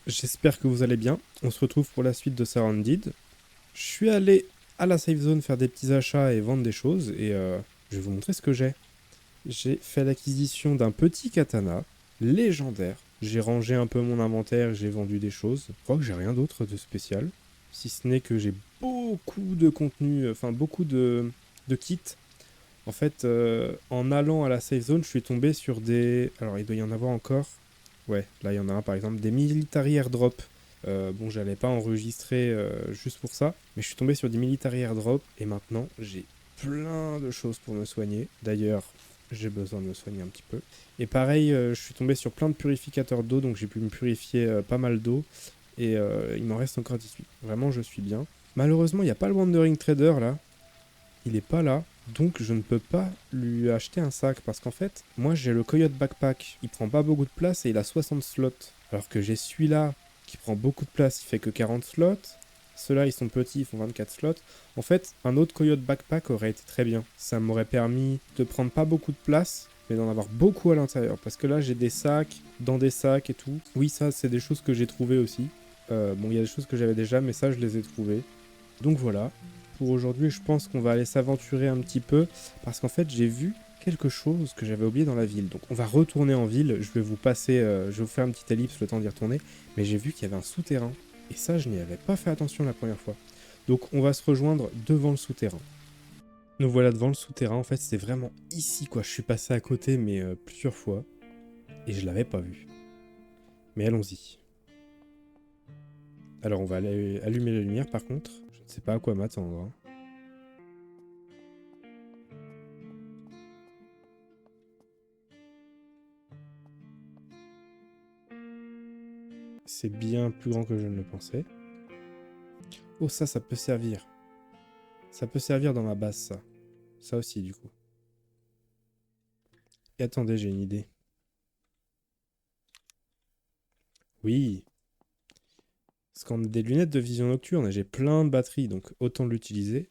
J'espère que vous allez bien. On se retrouve pour la suite de Surrounded. Je suis allé à la safe zone faire des petits achats et vendre des choses et je vais vous montrer ce que j'ai. J'ai fait l'acquisition d'un petit katana légendaire. J'ai rangé un peu mon inventaire, j'ai vendu des choses. Je crois que j'ai rien d'autre de spécial. Si ce n'est que j'ai beaucoup de contenu, enfin beaucoup de kits. En fait, en allant à la safe zone, je suis tombé sur des... Alors, il doit y en avoir encore. Ouais, là, il y en a un, par exemple, des military airdrop. Bon, j'allais pas enregistrer juste pour ça, mais je suis tombé sur des military airdrop, et maintenant, j'ai plein de choses pour me soigner. D'ailleurs, j'ai besoin de me soigner un petit peu. Et pareil, je suis tombé sur plein de purificateurs d'eau, donc j'ai pu me purifier pas mal d'eau, et il m'en reste encore 18. Vraiment, je suis bien. Malheureusement, il n'y a pas le Wandering Trader, là. Il est pas là. Donc je ne peux pas lui acheter un sac parce qu'en fait, moi j'ai le Coyote Backpack, il prend pas beaucoup de place et il a 60 slots. Alors que j'ai celui-là qui prend beaucoup de place, il fait que 40 slots. Ceux-là ils sont petits, ils font 24 slots. En fait, un autre Coyote Backpack aurait été très bien. Ça m'aurait permis de prendre pas beaucoup de place, mais d'en avoir beaucoup à l'intérieur. Parce que là j'ai des sacs, dans des sacs et tout. Oui, ça c'est des choses que j'ai trouvées aussi. Bon, il y a des choses que j'avais déjà, mais ça je les ai trouvées. Donc voilà, pour aujourd'hui, je pense qu'on va aller s'aventurer un petit peu, parce qu'en fait, j'ai vu quelque chose que j'avais oublié dans la ville. Donc on va retourner en ville, je vais vous passer, je vais vous faire une petite ellipse le temps d'y retourner, mais j'ai vu qu'il y avait un souterrain, et ça, je n'y avais pas fait attention la première fois. Donc on va se rejoindre devant le souterrain. Nous voilà devant le souterrain, en fait, c'est vraiment ici, quoi. Je suis passé à côté, mais plusieurs fois, et je l'avais pas vu. Mais allons-y. Alors on va aller allumer la lumière, par contre. Je ne sais pas à quoi m'attendre, hein. C'est bien plus grand que je ne le pensais. Oh, ça peut servir. Ça peut servir dans ma base, ça. Ça aussi, du coup. Et attendez, j'ai une idée. Oui. Parce qu'on a des lunettes de vision nocturne et j'ai plein de batteries, donc autant l'utiliser.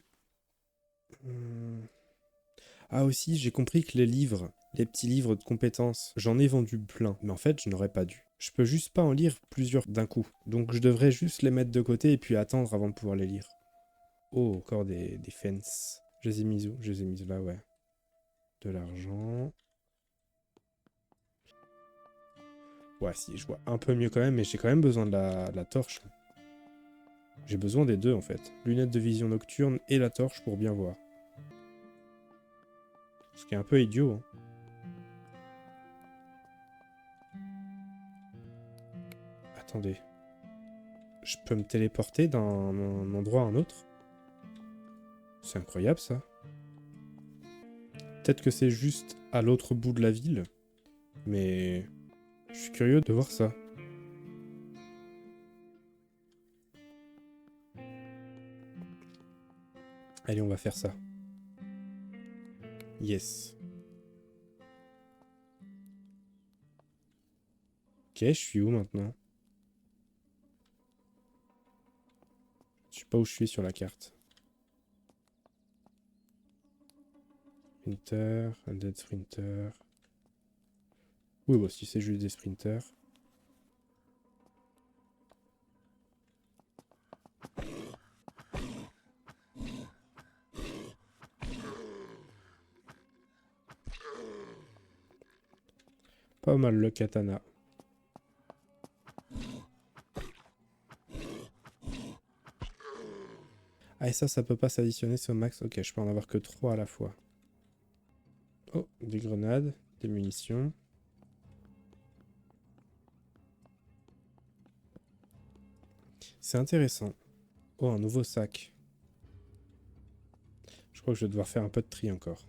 Ah aussi, j'ai compris que les livres, les petits livres de compétences, j'en ai vendu plein. Mais en fait, je n'aurais pas dû. Je peux juste pas en lire plusieurs d'un coup. Donc je devrais juste les mettre de côté et puis attendre avant de pouvoir les lire. Oh, encore des fence. Je les ai mises où? Je les ai mises là, ouais. De l'argent. Ouais, si, je vois un peu mieux quand même, mais j'ai quand même besoin de la torche. J'ai besoin des deux, en fait. Lunettes de vision nocturne et la torche pour bien voir. Ce qui est un peu idiot, hein. Attendez. Je peux me téléporter d'un endroit à un autre? C'est incroyable, ça. Peut-être que c'est juste à l'autre bout de la ville, mais je suis curieux de voir ça. Allez, on va faire ça. Yes. Ok, je suis où maintenant? Je sais pas où je suis sur la carte. Sprinter, Undead Sprinter. Oui, bah si c'est juste des sprinters. Pas mal le katana. Ah et ça peut pas s'additionner au max. Ok, je peux en avoir que 3 à la fois. Oh, des grenades, des munitions. C'est intéressant. Oh, un nouveau sac. Je crois que je vais devoir faire un peu de tri encore.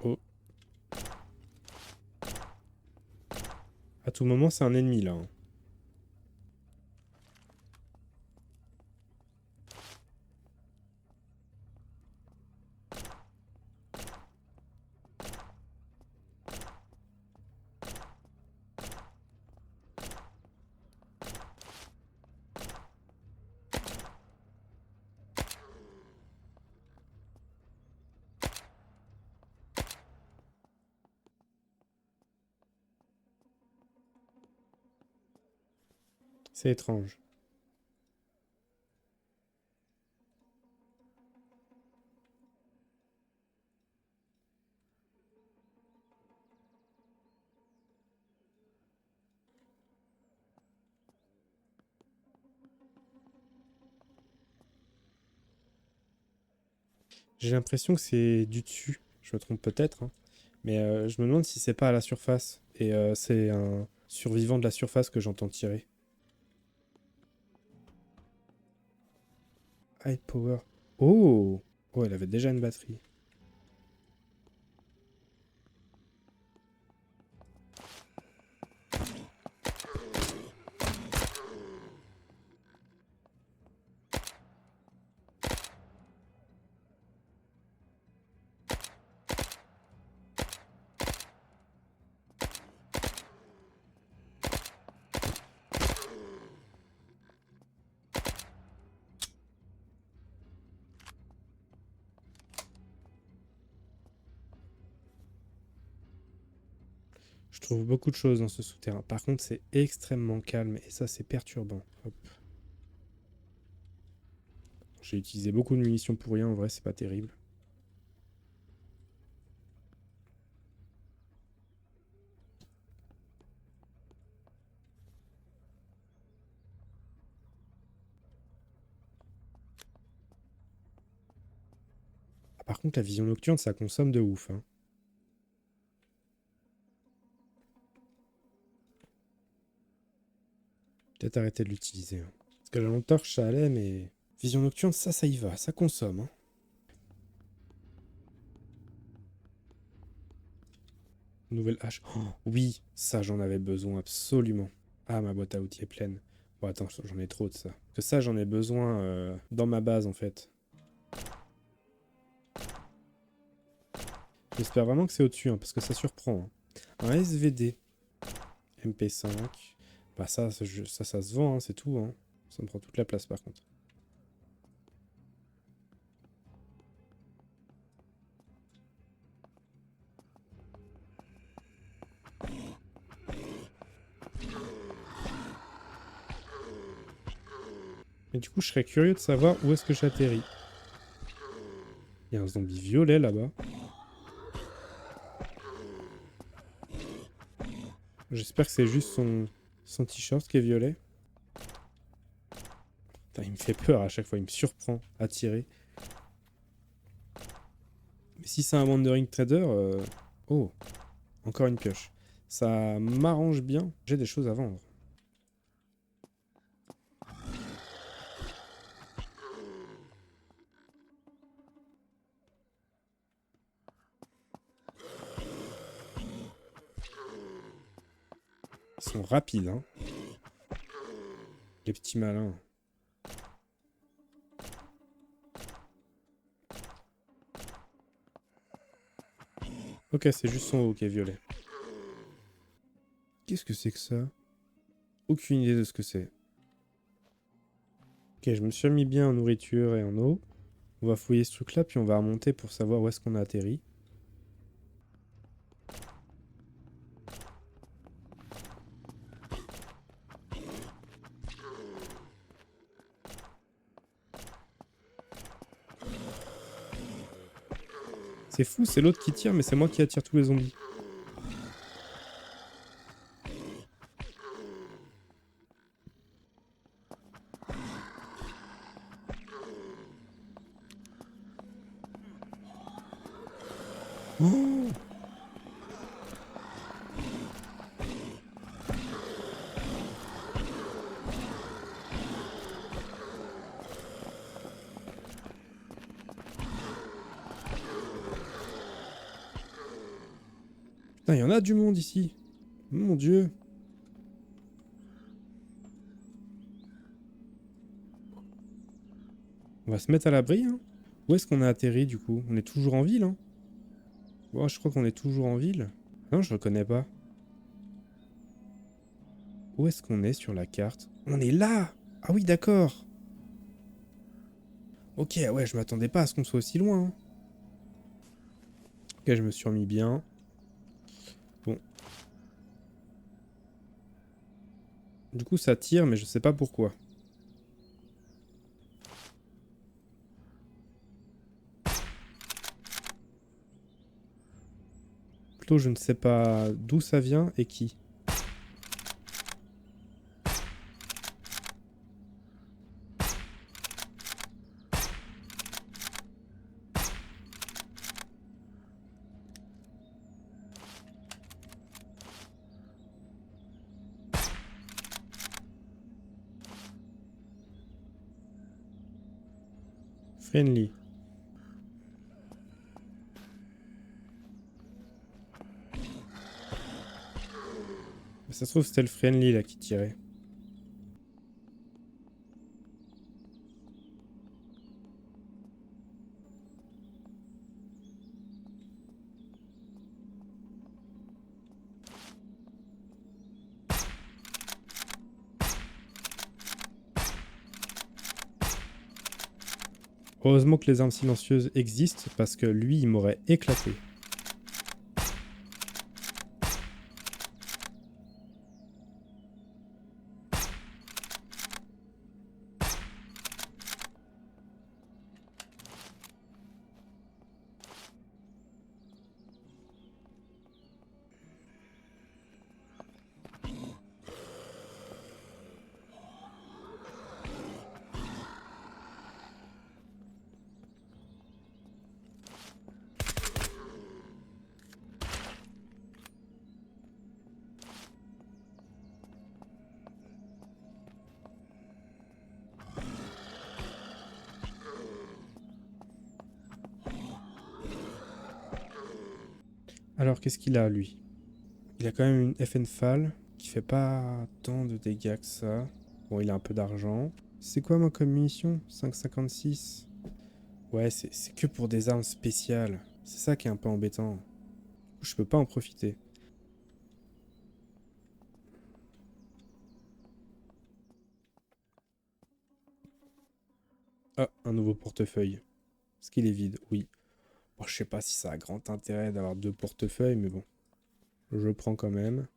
Oh. À tout moment, c'est un ennemi là, hein. C'est étrange. J'ai l'impression que c'est du dessus. Je me trompe peut-être, hein. Mais je me demande si c'est pas à la surface. Et c'est un survivant de la surface que j'entends tirer. High power. Oh! Oh, elle avait déjà une batterie. Je trouve beaucoup de choses dans ce souterrain. Par contre, c'est extrêmement calme et ça, c'est perturbant. Hop. J'ai utilisé beaucoup de munitions pour rien. En vrai, c'est pas terrible. Ah, par contre, la vision nocturne, ça consomme de ouf, hein. Peut-être arrêter de l'utiliser, hein. Parce que la lampe torche, ça allait, mais... Vision nocturne, ça y va. Ça consomme, hein. Nouvelle hache. Oh, oui, ça, j'en avais besoin, absolument. Ah, ma boîte à outils est pleine. Bon, attends, j'en ai trop de ça. Que ça, j'en ai besoin dans ma base, en fait. J'espère vraiment que c'est au-dessus, hein, parce que ça surprend, hein. Un SVD. MP5. Bah ça se vend, hein, c'est tout, hein. Ça me prend toute la place, par contre. Mais du coup, je serais curieux de savoir où est-ce que j'atterris. Il y a un zombie violet, là-bas. J'espère que c'est juste son t-shirt qui est violet. Putain, il me fait peur à chaque fois, il me surprend à tirer. Mais si c'est un Wandering Trader... Oh, encore une pioche. Ça m'arrange bien. J'ai des choses à vendre. Ils sont rapides, hein. Les petits malins. Ok, c'est juste son haut qui est violet. Qu'est-ce que c'est que ça? Aucune idée de ce que c'est. Ok, je me suis remis bien en nourriture et en eau. On va fouiller ce truc-là, puis on va remonter pour savoir où est-ce qu'on a atterri. C'est fou, c'est l'autre qui tire, mais c'est moi qui attire tous les zombies. Oh, putain, il y en a du monde ici. Mon Dieu. On va se mettre à l'abri, hein. Où est-ce qu'on a atterri, du coup? On est toujours en ville, hein. Ouais, je crois qu'on est toujours en ville. Non, je reconnais pas. Où est-ce qu'on est sur la carte? On est là! Ah oui, d'accord. Ok, ouais, je m'attendais pas à ce qu'on soit aussi loin, hein. Ok, je me suis remis bien. Bon. Du coup, ça tire, mais je sais pas pourquoi. Plutôt, je ne sais pas d'où ça vient et qui. Friendly. Mais ça se trouve, c'était le friendly là qui tirait. Heureusement que les armes silencieuses existent parce que lui, il m'aurait éclaté. Alors, qu'est-ce qu'il a, lui? Il a quand même une FN FAL qui fait pas tant de dégâts que ça. Bon, il a un peu d'argent. C'est quoi, moi, comme munition? 5,56. Ouais, c'est que pour des armes spéciales. C'est ça qui est un peu embêtant. Je peux pas en profiter. Ah, un nouveau portefeuille. Est-ce qu'il est vide? Oui. Bon, je sais pas si ça a grand intérêt d'avoir deux portefeuilles, mais bon. Je prends quand même.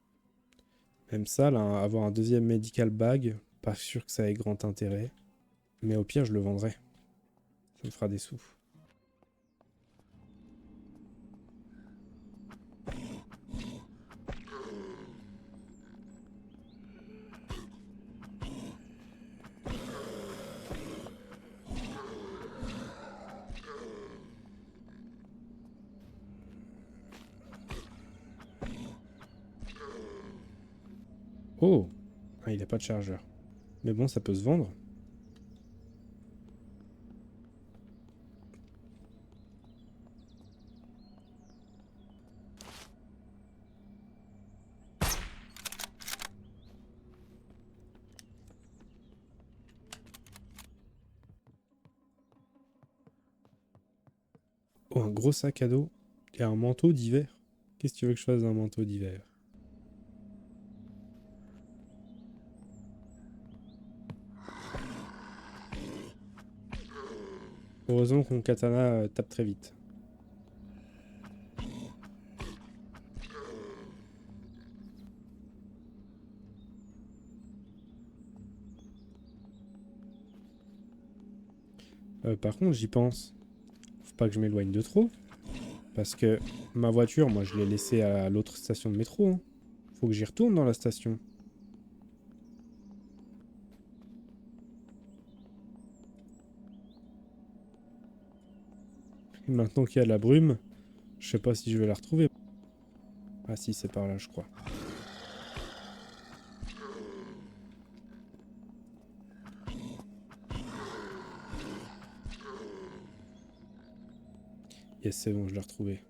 Même ça, là, avoir un deuxième medical bag, pas sûr que ça ait grand intérêt. Mais au pire, je le vendrai. Ça me fera des sous. Oh! Ah, il a pas de chargeur. Mais bon, ça peut se vendre. Oh, un gros sac à dos et un manteau d'hiver. Qu'est-ce que tu veux que je fasse d'un manteau d'hiver? Heureusement que mon katana tape très vite. Par contre, j'y pense. Faut pas que je m'éloigne de trop. Parce que ma voiture, moi, je l'ai laissée à l'autre station de métro. Hein. Faut que j'y retourne dans la station. Et maintenant qu'il y a de la brume, je sais pas si je vais la retrouver. Ah si, c'est par là, je crois. Yes, c'est bon, je l'ai retrouvée.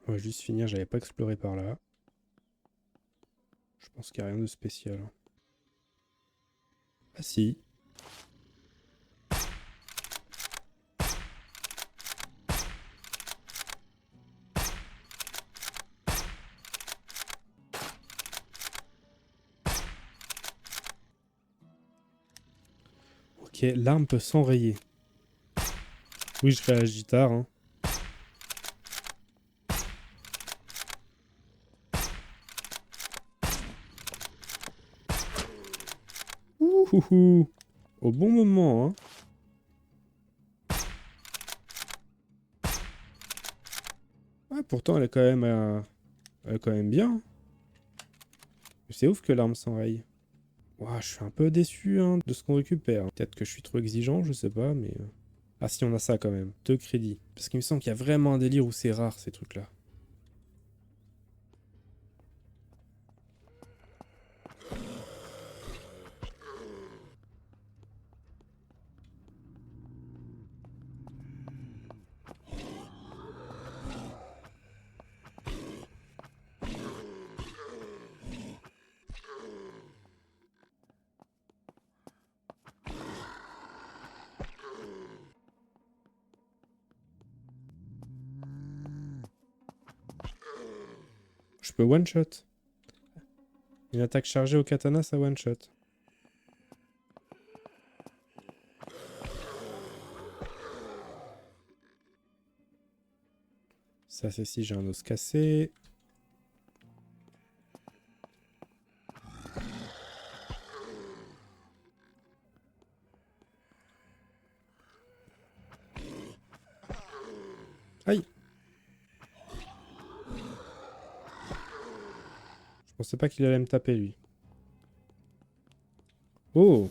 On va juste finir, j'avais pas exploré par là. Je pense qu'il n'y a rien de spécial. Hein. Ah si. Ok, l'arme peut s'enrayer. Oui, je réagis tard. Hein. Ouhouhou. Au bon moment, hein. Ouais, pourtant, elle est quand même, elle est quand même bien. C'est ouf que l'arme s'enraye. Ouah, je suis un peu déçu hein, de ce qu'on récupère. Peut-être que je suis trop exigeant, je sais pas, mais... Ah si, on a ça quand même. 2 crédits. Parce qu'il me semble qu'il y a vraiment un délire où c'est rare, ces trucs-là. Je peux one-shot. Une attaque chargée au katana, ça one-shot. Ça, c'est si j'ai un os cassé. Aïe! Je pensais pas qu'il allait me taper, lui. Oh!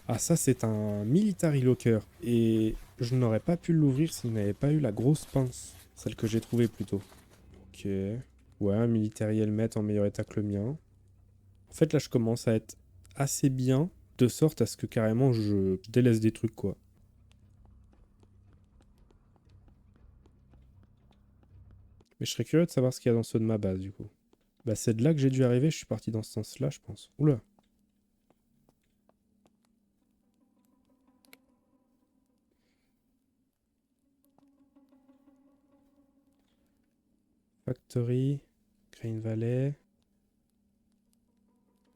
Ah, ça, c'est un military locker. Et je n'aurais pas pu l'ouvrir s'il n'avait pas eu la grosse pince. Celle que j'ai trouvée, plutôt. Ok. Ouais, un military helmet en meilleur état que le mien. En fait, là, je commence à être assez bien, de sorte à ce que carrément, je délaisse des trucs, quoi. Mais je serais curieux de savoir ce qu'il y a dans ceux de ma base, du coup. Bah, c'est de là que j'ai dû arriver. Je suis parti dans ce sens-là, je pense. Oula. Factory. Green Valley.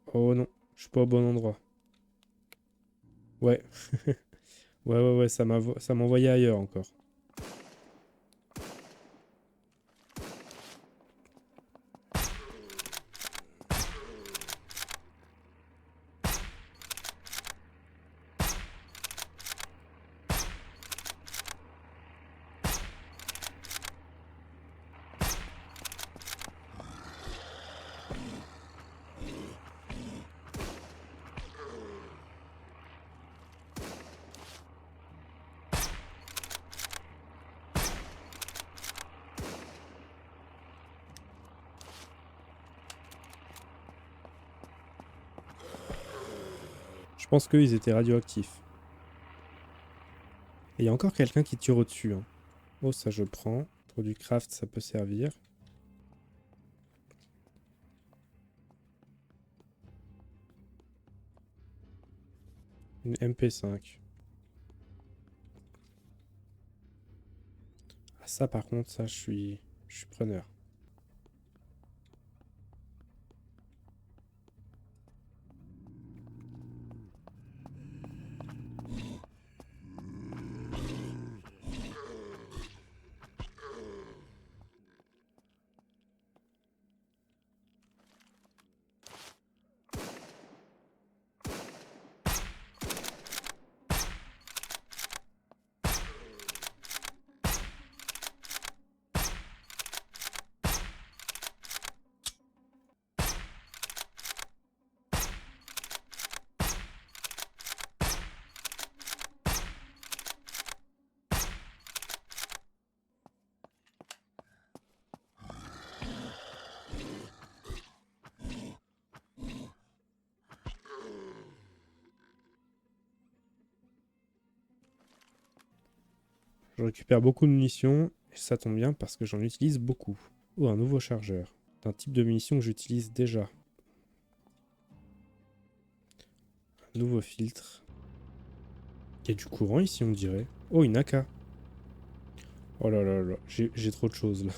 Oh non, je suis pas au bon endroit. Ouais. Ouais, ça m'envoyait ailleurs encore. Je pense qu'ils étaient radioactifs. Et il y a encore quelqu'un qui tire au-dessus. Hein. Oh, ça je prends. Pour du craft, ça peut servir. Une MP5. Ah, ça par contre, ça je suis preneur. Je récupère beaucoup de munitions, et ça tombe bien parce que j'en utilise beaucoup. Oh, un nouveau chargeur. D'un type de munition que j'utilise déjà. Un nouveau filtre. Il y a du courant ici, on dirait. Oh, une AK. Oh là là là, j'ai trop de choses là.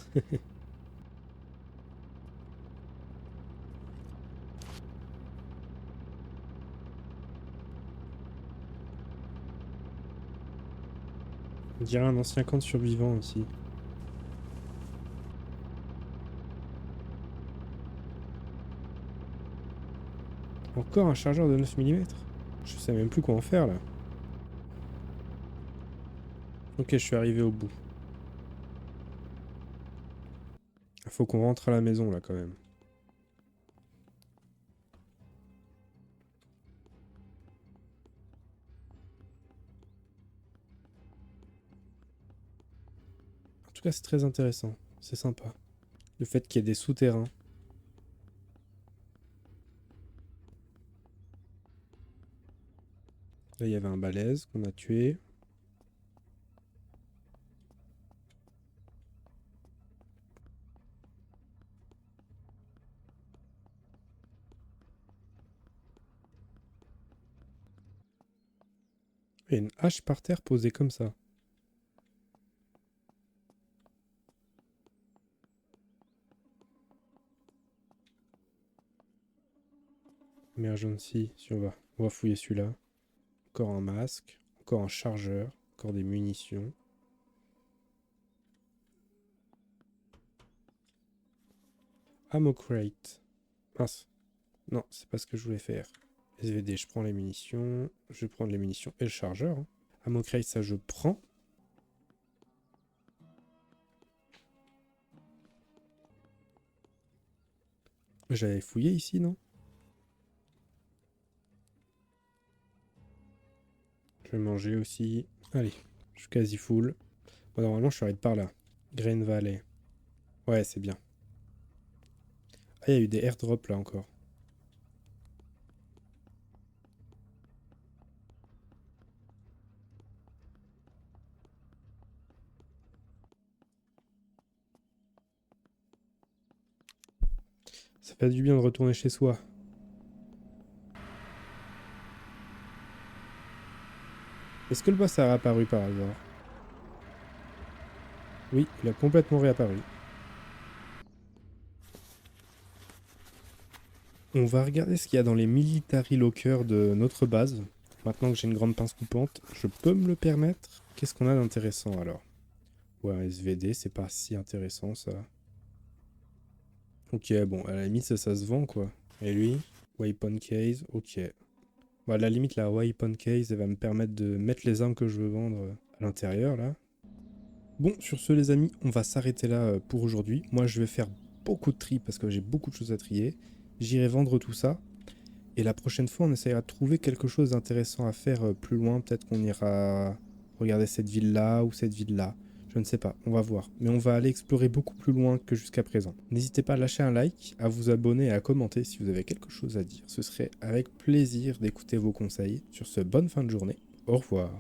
On dirait un ancien camp de survivants ici. Encore un chargeur de 9 mm. Je sais même plus quoi en faire là. Ok, je suis arrivé au bout. Faut qu'on rentre à la maison là quand même. En tout cas, c'est très intéressant. C'est sympa. Le fait qu'il y ait des souterrains. Là, il y avait un balèze qu'on a tué. Il y a une hache par terre posée comme ça. Emergency, si on va fouiller celui-là. Encore un masque, encore un chargeur, encore des munitions. Ammo crate. Mince. Non, c'est pas ce que je voulais faire. SVD, je prends les munitions. Je vais prendre les munitions et le chargeur. Hein. Ammo crate, ça je prends. J'avais fouillé ici, non? Je vais manger aussi. Allez, je suis quasi full. Bon, normalement, je suis arrêté par là. Green Valley. Ouais, c'est bien. Ah, il y a eu des airdrops là encore. Ça fait du bien de retourner chez soi. Est-ce que le boss a réapparu par hasard? Oui, il a complètement réapparu. On va regarder ce qu'il y a dans les military lockers de notre base. Maintenant que j'ai une grande pince coupante, je peux me le permettre. Qu'est-ce qu'on a d'intéressant alors? Ouais, un SVD, c'est pas si intéressant ça. Ok, bon, à la limite ça se vend quoi. Et lui? Weapon case, ok. Bon, à la limite la weapon case, elle va me permettre de mettre les armes que je veux vendre à l'intérieur là. Bon, sur ce les amis, on va s'arrêter là pour aujourd'hui. Moi je vais faire beaucoup de tri parce que j'ai beaucoup de choses à trier. J'irai vendre tout ça. Et la prochaine fois, on essaiera de trouver quelque chose d'intéressant à faire plus loin. Peut-être qu'on ira regarder cette ville-là ou cette ville-là. Je ne sais pas, on va voir. Mais on va aller explorer beaucoup plus loin que jusqu'à présent. N'hésitez pas à lâcher un like, à vous abonner et à commenter si vous avez quelque chose à dire. Ce serait avec plaisir d'écouter vos conseils. Sur ce, bonne fin de journée. Au revoir.